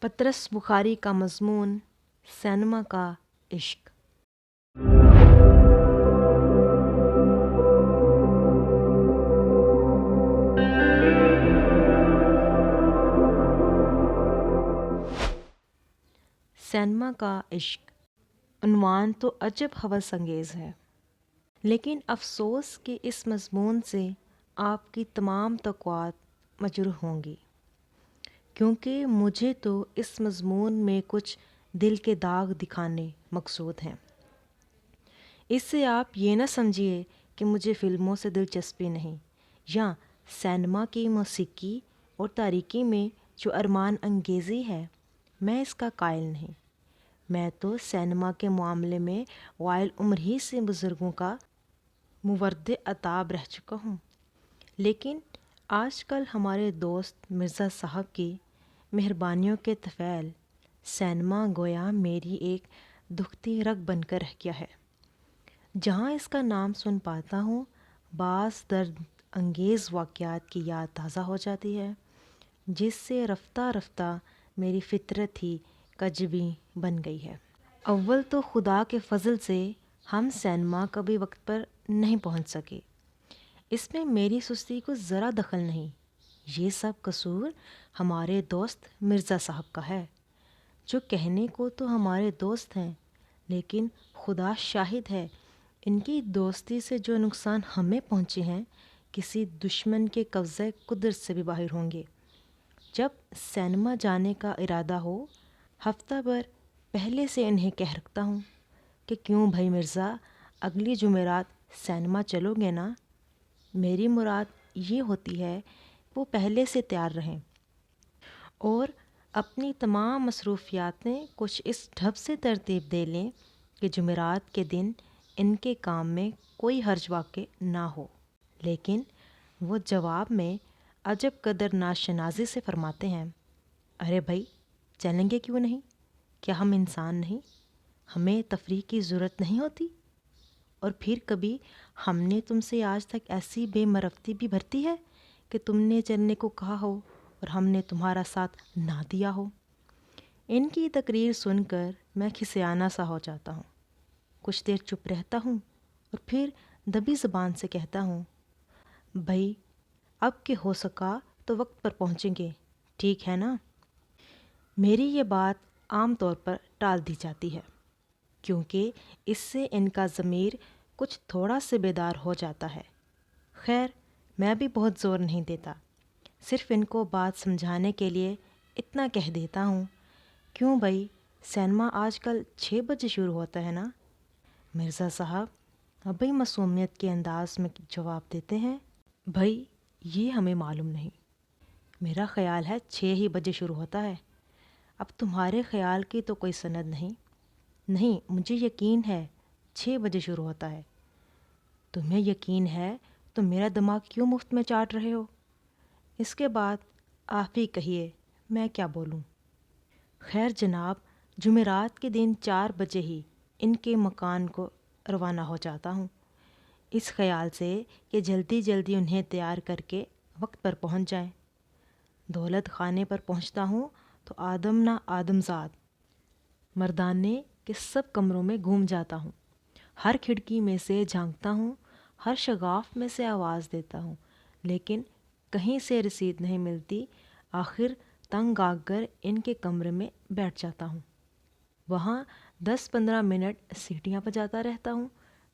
پطرس بخاری کا مضمون سینما کا عشق۔ سینما کا عشق عنوان تو عجب ہوس انگیز ہے، لیکن افسوس کہ اس مضمون سے آپ کی تمام توقعات مجروح ہوں گی، کیونکہ مجھے تو اس مضمون میں کچھ دل کے داغ دکھانے مقصود ہیں۔ اس سے آپ یہ نہ سمجھیے کہ مجھے فلموں سے دلچسپی نہیں، یا سینما کی موسیقی اور تاریکی میں جو ارمان انگیزی ہے میں اس کا قائل نہیں۔ میں تو سینما کے معاملے میں وائل عمر ہی سے بزرگوں کا مورد عتاب رہ چکا ہوں، لیکن آج کل ہمارے دوست مرزا صاحب کی مہربانیوں کے طفیل سینما گویا میری ایک دکھتی رگ بن کر رہ گیا ہے۔ جہاں اس کا نام سن پاتا ہوں بعض درد انگیز واقعات کی یاد تازہ ہو جاتی ہے، جس سے رفتہ رفتہ میری فطرت ہی کجبی بن گئی ہے۔ اول تو خدا کے فضل سے ہم سینما کبھی وقت پر نہیں پہنچ سکے، اس میں میری سستی کو ذرا دخل نہیں۔ یہ سب قصور ہمارے دوست مرزا صاحب کا ہے، جو کہنے کو تو ہمارے دوست ہیں، لیکن خدا شاہد ہے ان کی دوستی سے جو نقصان ہمیں پہنچے ہیں کسی دشمن کے قبضہ قدرت سے بھی باہر ہوں گے۔ جب سینما جانے کا ارادہ ہو ہفتہ بھر پہلے سے انہیں کہہ رکھتا ہوں کہ کیوں بھائی مرزا اگلی جمعرات سینما چلو گے نا؟ میری مراد یہ ہوتی ہے وہ پہلے سے تیار رہیں اور اپنی تمام مصروفیاتیں کچھ اس ڈھب سے ترتیب دے لیں کہ جمعرات کے دن ان کے کام میں کوئی حرج واقع نہ ہو۔ لیکن وہ جواب میں عجب قدر ناشنازی سے فرماتے ہیں، ارے بھائی چلیں گے کیوں نہیں؟ کیا ہم انسان نہیں؟ ہمیں تفریح کی ضرورت نہیں ہوتی؟ اور پھر کبھی ہم نے تم سے آج تک ایسی بے مرفتی بھی برتی ہے کہ تم نے چلنے کو کہا ہو اور ہم نے تمہارا ساتھ نہ دیا ہو؟ ان کی تقریر سن کر میں کھسیانہ سا ہو جاتا ہوں، کچھ دیر چپ رہتا ہوں اور پھر دبی زبان سے کہتا ہوں، بھائی اب کہ ہو سکا تو وقت پر پہنچیں گے، ٹھیک ہے نا؟ میری یہ بات عام طور پر ٹال دی جاتی ہے، کیونکہ اس سے ان کا ضمیر کچھ تھوڑا سے بیدار ہو جاتا ہے۔ خیر میں بھی بہت زور نہیں دیتا، صرف ان کو بات سمجھانے کے لیے اتنا کہہ دیتا ہوں، کیوں بھائی سینما آج کل 6 بجے شروع ہوتا ہے نا؟ مرزا صاحب ابھی معصومیت کے انداز میں جواب دیتے ہیں، بھائی یہ ہمیں معلوم نہیں، میرا خیال ہے 6 ہی بجے شروع ہوتا ہے۔ اب تمہارے خیال کی تو کوئی سند نہیں۔ نہیں مجھے یقین ہے 6 بجے شروع ہوتا ہے۔ تمہیں یقین ہے تو میرا دماغ کیوں مفت میں چاٹ رہے ہو؟ اس کے بعد آپ ہی کہیے میں کیا بولوں۔ خیر جناب جمعرات کے دن 4 بجے ہی ان کے مکان کو روانہ ہو جاتا ہوں، اس خیال سے کہ جلدی جلدی انہیں تیار کر کے وقت پر پہنچ جائیں۔ دولت خانے پر پہنچتا ہوں تو آدم نہ آدم زاد مردانے کے سب کمروں میں گھوم جاتا ہوں، ہر کھڑکی میں سے جھانکتا ہوں، ہر شگاف میں سے آواز دیتا ہوں، لیکن کہیں سے رسید نہیں ملتی۔ آخر تنگ آ کر ان کے کمرے میں بیٹھ جاتا ہوں، وہاں 10-15 منٹ سیٹیاں بجاتا رہتا ہوں،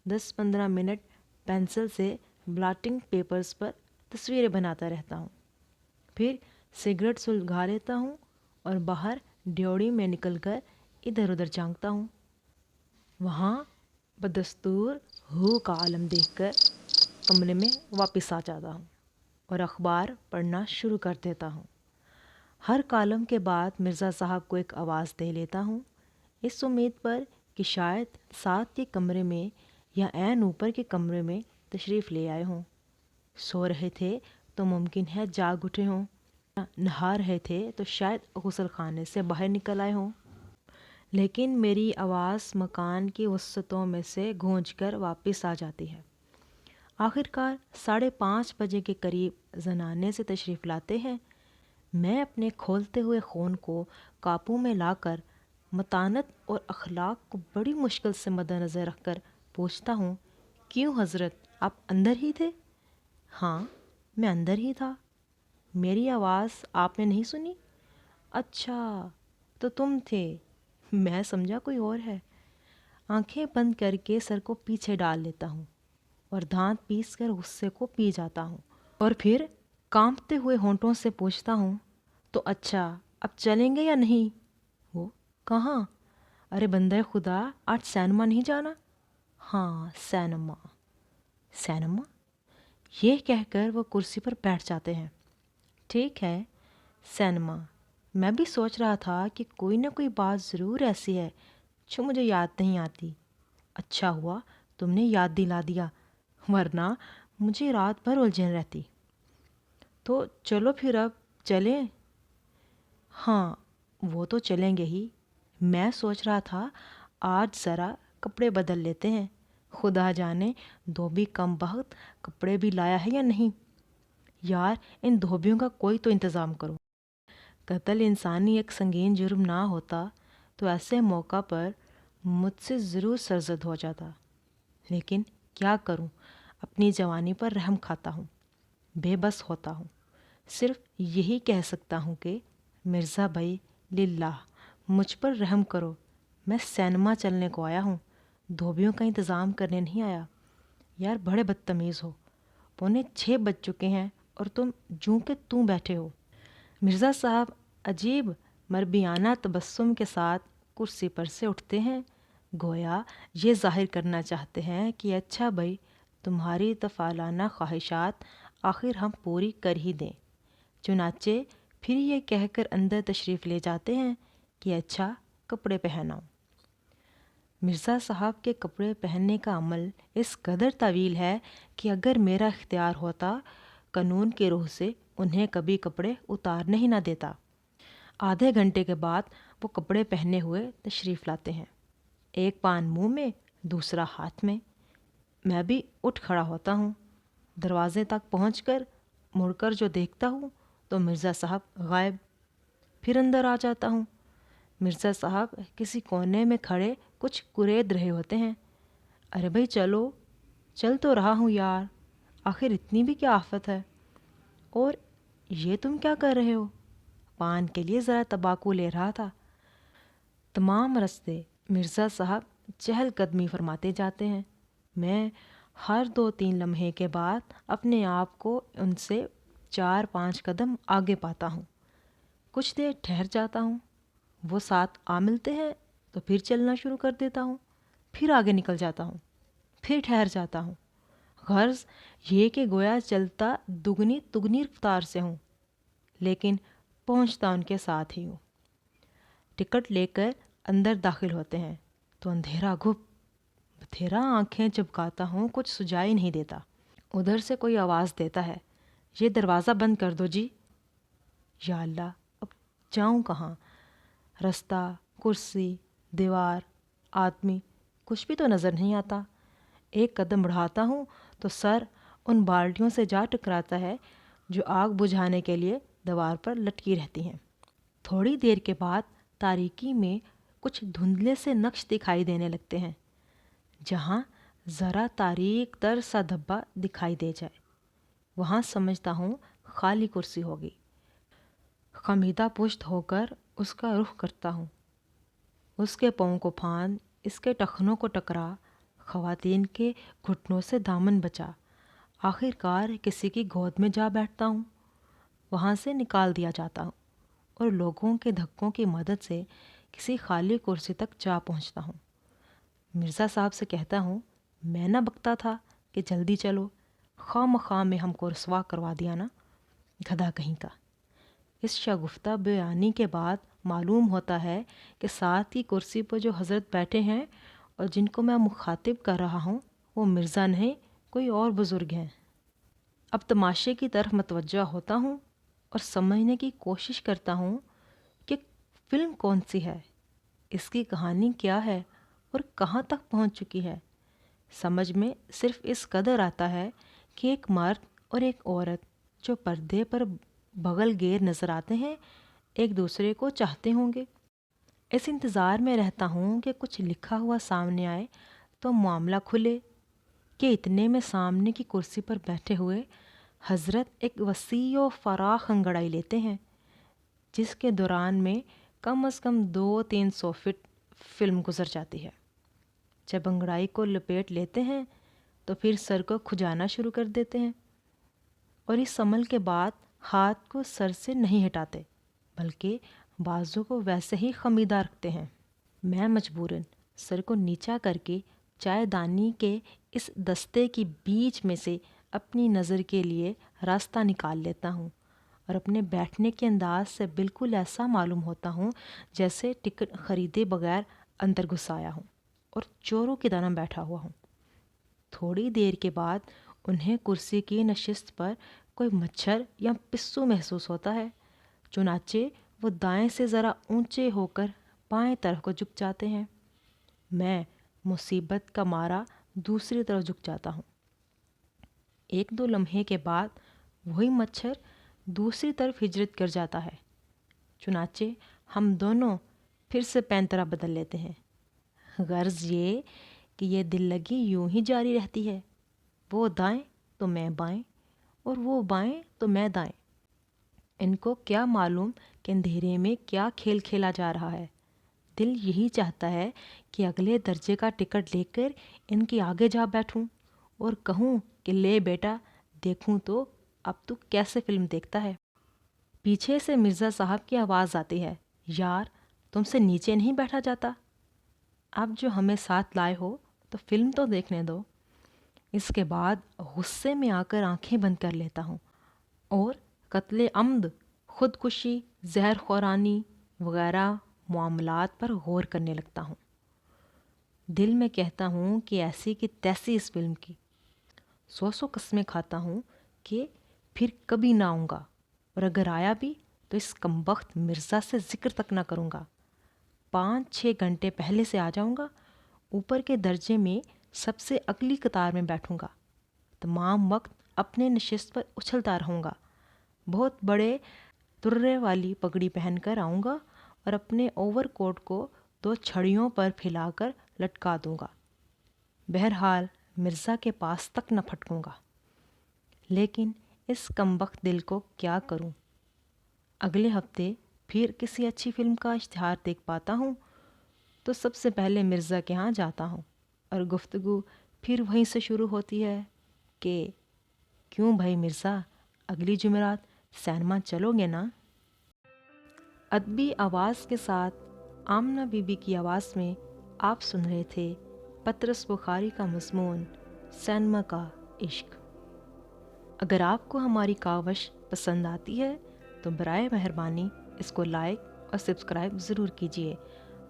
10-15 منٹ پینسل سے بلاٹنگ پیپرز پر تصویریں بناتا رہتا ہوں، پھر سگریٹ سلگھا لیتا ہوں اور باہر ڈیوڑی میں نکل کر ادھر ادھر جھانکتا ہوں، وہاں بدستور ہو کا عالم دیکھ کر کمرے میں واپس آ جاتا ہوں اور اخبار پڑھنا شروع کر دیتا ہوں۔ ہر کالم کے بعد مرزا صاحب کو ایک آواز دے لیتا ہوں، اس امید پر کہ شاید ساتھ کے کمرے میں یا عین اوپر کے کمرے میں تشریف لے آئے ہوں۔ سو رہے تھے تو ممکن ہے جاگ اٹھے ہوں، نہا رہے تھے تو شاید غسل خانے سے باہر نکل آئے ہوں، لیکن میری آواز مکان کی وسعتوں میں سے گونج کر واپس آ جاتی ہے۔ آخرکار 5:30 بجے کے قریب زنانے سے تشریف لاتے ہیں۔ میں اپنے کھولتے ہوئے خون کو قابو میں لا کر متانت اور اخلاق کو بڑی مشکل سے مد نظر رکھ کر پوچھتا ہوں، کیوں حضرت، آپ اندر ہی تھے؟ ہاں، میں اندر ہی تھا۔ میری آواز آپ نے نہیں سنی؟ اچھا، تو تم تھے، میں سمجھا کوئی اور ہے۔ آنکھیں بند کر کے سر کو پیچھے ڈال لیتا ہوں اور دانت پیس کر غصے کو پی جاتا ہوں، اور پھر کانپتے ہوئے ہونٹوں سے پوچھتا ہوں، تو اچھا اب چلیں گے یا نہیں؟ وہ کہاں؟ ارے بندہ خدا، آج سینما نہیں جانا؟ ہاں سینما۔ سینما؟ یہ کہہ کر وہ کرسی پر بیٹھ جاتے ہیں۔ ٹھیک ہے، سینما۔ میں بھی سوچ رہا تھا کہ کوئی نہ کوئی بات ضرور ایسی ہے جو مجھے یاد نہیں آتی۔ اچھا ہوا تم نے یاد دلا دیا، ورنہ مجھے رات بھر الجھن رہتی۔ تو چلو پھر اب چلیں؟ ہاں وہ تو چلیں گے ہی۔ میں سوچ رہا تھا آج ذرا کپڑے بدل لیتے ہیں، خدا جانے دھوبی کم بخت کپڑے بھی لایا ہے یا نہیں۔ یار ان دھوبیوں کا کوئی تو انتظام کرو۔ قتل انسانی ایک سنگین جرم نہ ہوتا تو ایسے موقع پر مجھ سے ضرور سرزد ہو جاتا، لیکن کیا کروں، اپنی جوانی پر رحم کھاتا ہوں، بے بس ہوتا ہوں۔ صرف یہی کہہ سکتا ہوں کہ مرزا بھائی للہ مجھ پر رحم کرو، میں سینما چلنے کو آیا ہوں، دھوبیوں کا انتظام کرنے نہیں آیا۔ یار بڑے بدتمیز ہو، 5:45 بج چکے ہیں اور تم جوں کہ توں بیٹھے ہو۔ مرزا صاحب عجیب مربیانہ تبسم کے ساتھ کرسی پر سے اٹھتے ہیں، گویا یہ ظاہر کرنا چاہتے ہیں کہ اچھا بھائی تمہاری تفعالانہ خواہشات آخر ہم پوری کر ہی دیں۔ چنانچہ پھر یہ کہہ کر اندر تشریف لے جاتے ہیں کہ اچھا کپڑے پہناؤ۔ مرزا صاحب کے کپڑے پہننے کا عمل اس قدر طویل ہے کہ اگر میرا اختیار ہوتا قانون کی روح سے انہیں کبھی کپڑے اتارنے ہی نہ دیتا۔ آدھے گھنٹے کے بعد وہ کپڑے پہنے ہوئے تشریف لاتے ہیں، ایک پان منہ میں دوسرا ہاتھ میں۔ میں بھی اٹھ کھڑا ہوتا ہوں، دروازے تک پہنچ کر مڑ کر جو دیکھتا ہوں تو مرزا صاحب غائب۔ پھر اندر آ جاتا ہوں، مرزا صاحب کسی کونے میں کھڑے کچھ کرید رہے ہوتے ہیں۔ ارے بھائی چلو، چل تو رہا ہوں یار، آخر اتنی بھی کیا آفت ہے؟ اور یہ تم کیا کر رہے ہو؟ پان کے لیے ذرا تمباکو لے رہا تھا۔ تمام رستے مرزا صاحب چہل قدمی فرماتے جاتے ہیں۔ میں ہر 2-3 لمحے کے بعد اپنے آپ کو ان سے 4-5 قدم آگے پاتا ہوں۔ کچھ دیر ٹھہر جاتا ہوں، وہ ساتھ آ ملتے ہیں تو پھر چلنا شروع کر دیتا ہوں، پھر آگے نکل جاتا ہوں، پھر ٹھہر جاتا ہوں، غرض یہ کہ گویا چلتا دگنی تگنی رفتار سے ہوں، لیکن پہنچتا ان کے ساتھ ہی ہوں۔ ٹکٹ لے کر اندر داخل ہوتے ہیں تو اندھیرا گپ بتھیرا آنکھیں چپکاتا ہوں، کچھ سجائی نہیں دیتا۔ ادھر سے کوئی آواز دیتا ہے، یہ دروازہ بند کر دو جی۔ یا اللہ، اب جاؤں کہاں؟ رستہ، کرسی، دیوار، آدمی، کچھ بھی تو نظر نہیں آتا۔ ایک قدم بڑھاتا ہوں تو سر ان بالٹیوں سے جا ٹکراتا ہے جو آگ بجھانے کے لیے دیوار پر لٹکی رہتی ہیں۔ تھوڑی دیر کے بعد تاریکی میں کچھ دھندلے سے نقش دکھائی دینے لگتے ہیں۔ جہاں ذرا تاریک تر سا دھبا دکھائی دے جائے وہاں سمجھتا ہوں خالی کرسی ہوگی۔ خمیدہ پشت ہو کر اس کا رخ کرتا ہوں، اس کے پاؤں کو پھاند، اس کے ٹخنوں کو ٹکرا، خواتین کے گھٹنوں سے دامن بچا، آخر کار کسی کی گود میں جا بیٹھتا ہوں۔ وہاں سے نکال دیا جاتا ہوں اور لوگوں کے دھکوں کی مدد سے کسی خالی کرسی تک جا پہنچتا ہوں۔ مرزا صاحب سے کہتا ہوں، میں نہ بکتا تھا کہ جلدی چلو، خواہ مخواہ میں ہم کو رسوا کروا دیا نا، گدھا کہیں کا۔ اس شگفتہ بیانی کے بعد معلوم ہوتا ہے کہ ساتھ کی کرسی پر جو حضرت بیٹھے ہیں اور جن کو میں مخاطب کر رہا ہوں وہ مرزا نہیں، کوئی اور بزرگ ہیں۔ اب تماشے کی طرف متوجہ ہوتا ہوں اور سمجھنے کی کوشش کرتا ہوں کہ فلم کون سی ہے، اس کی کہانی کیا ہے اور کہاں تک پہنچ چکی ہے۔ سمجھ میں صرف اس قدر آتا ہے کہ ایک مرد اور ایک عورت جو پردے پر بغل گیر نظر آتے ہیں ایک دوسرے کو چاہتے ہوں گے، اس انتظار میں رہتا ہوں کہ کچھ لکھا ہوا سامنے آئے تو معاملہ کھلے کہ اتنے میں سامنے کی کرسی پر بیٹھے ہوئے حضرت ایک وسیع و فراخ انگڑائی لیتے ہیں، جس کے دوران میں کم از کم 200-300 فٹ فلم گزر جاتی ہے۔ جب انگڑائی کو لپیٹ لیتے ہیں تو پھر سر کو کھجانا شروع کر دیتے ہیں، اور اس عمل کے بعد ہاتھ کو سر سے نہیں ہٹاتے بلکہ بازو کو ویسے ہی خمیدہ رکھتے ہیں۔ میں مجبوراً سر کو نیچا کر کے چائے دانی کے اس دستے کی بیچ میں سے اپنی نظر کے لیے راستہ نکال لیتا ہوں، اور اپنے بیٹھنے کے انداز سے بالکل ایسا معلوم ہوتا ہوں جیسے ٹکٹ خریدے بغیر اندر گھس آیا ہوں اور چوروں کی طرح بیٹھا ہوا ہوں۔ تھوڑی دیر کے بعد انہیں کرسی کی نشست پر کوئی مچھر یا پسو محسوس ہوتا ہے، چنانچہ وہ دائیں سے ذرا اونچے ہو کر بائیں طرف کو جھک جاتے ہیں۔ میں مصیبت کا مارا دوسری طرف جھک جاتا ہوں۔ 1-2 لمحے کے بعد وہی مچھر دوسری طرف ہجرت کر جاتا ہے، چنانچہ ہم دونوں پھر سے پینترا بدل لیتے ہیں۔ غرض یہ کہ یہ دل لگی یوں ہی جاری رہتی ہے، وہ دائیں تو میں بائیں، اور وہ بائیں تو میں دائیں۔ ان کو کیا معلوم کہ اندھیرے میں کیا کھیل کھیلا جا رہا ہے۔ دل یہی چاہتا ہے کہ اگلے درجے کا ٹکٹ لے کر ان کے آگے جا بیٹھوں اور کہوں کہ لے بیٹا دیکھوں تو اب تو کیسے فلم دیکھتا ہے۔ پیچھے سے مرزا صاحب کی آواز آتی ہے، یار تم سے نیچے نہیں بیٹھا جاتا؟ اب جو ہمیں ساتھ لائے ہو تو فلم تو دیکھنے دو۔ اس کے بعد غصے میں آ کر آنکھیں بند کر لیتا ہوں اور قتل عمد، خودکشی، زہر خورانی وغیرہ معاملات پر غور کرنے لگتا ہوں۔ دل میں کہتا ہوں کہ ایسی کی تیسی اس فلم کی 100 قسمیں کھاتا ہوں کہ پھر کبھی نہ آؤں گا، اور اگر آیا بھی تو اس کمبخت مرزا سے ذکر تک نہ کروں گا۔ 5-6 گھنٹے پہلے سے آ جاؤں گا، اوپر کے درجے میں سب سے اگلی قطار میں بیٹھوں گا، تمام وقت اپنے نشست پر اچھلتا رہوں گا، بہت بڑے ترے والی پگڑی پہن کر آؤں گا اور اپنے اوور کوٹ کو 2 چھڑیوں پر پھیلا کر لٹکا دوں گا۔ بہرحال مرزا کے پاس تک نہ پھٹکوں گا۔ لیکن اس کمبخت دل کو کیا کروں؟ اگلے ہفتے پھر کسی اچھی فلم کا اشتہار دیکھ پاتا ہوں تو سب سے پہلے مرزا کے ہاں جاتا ہوں، اور گفتگو پھر وہیں سے شروع ہوتی ہے کہ کیوں بھائی مرزا، اگلی جمعرات سینما چلو گے نا؟ ادبی آواز کے ساتھ آمنہ بی بی کی آواز میں آپ سن رہے تھے پطرس بخاری کا مضمون سینما کا عشق۔ اگر آپ کو ہماری کاوش پسند آتی ہے تو برائے مہربانی اس کو لائک اور سبسکرائب ضرور کیجیے،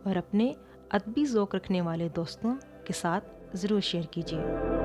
اور اپنے ادبی ذوق رکھنے والے دوستوں کے ساتھ ضرور شیئر کیجیے۔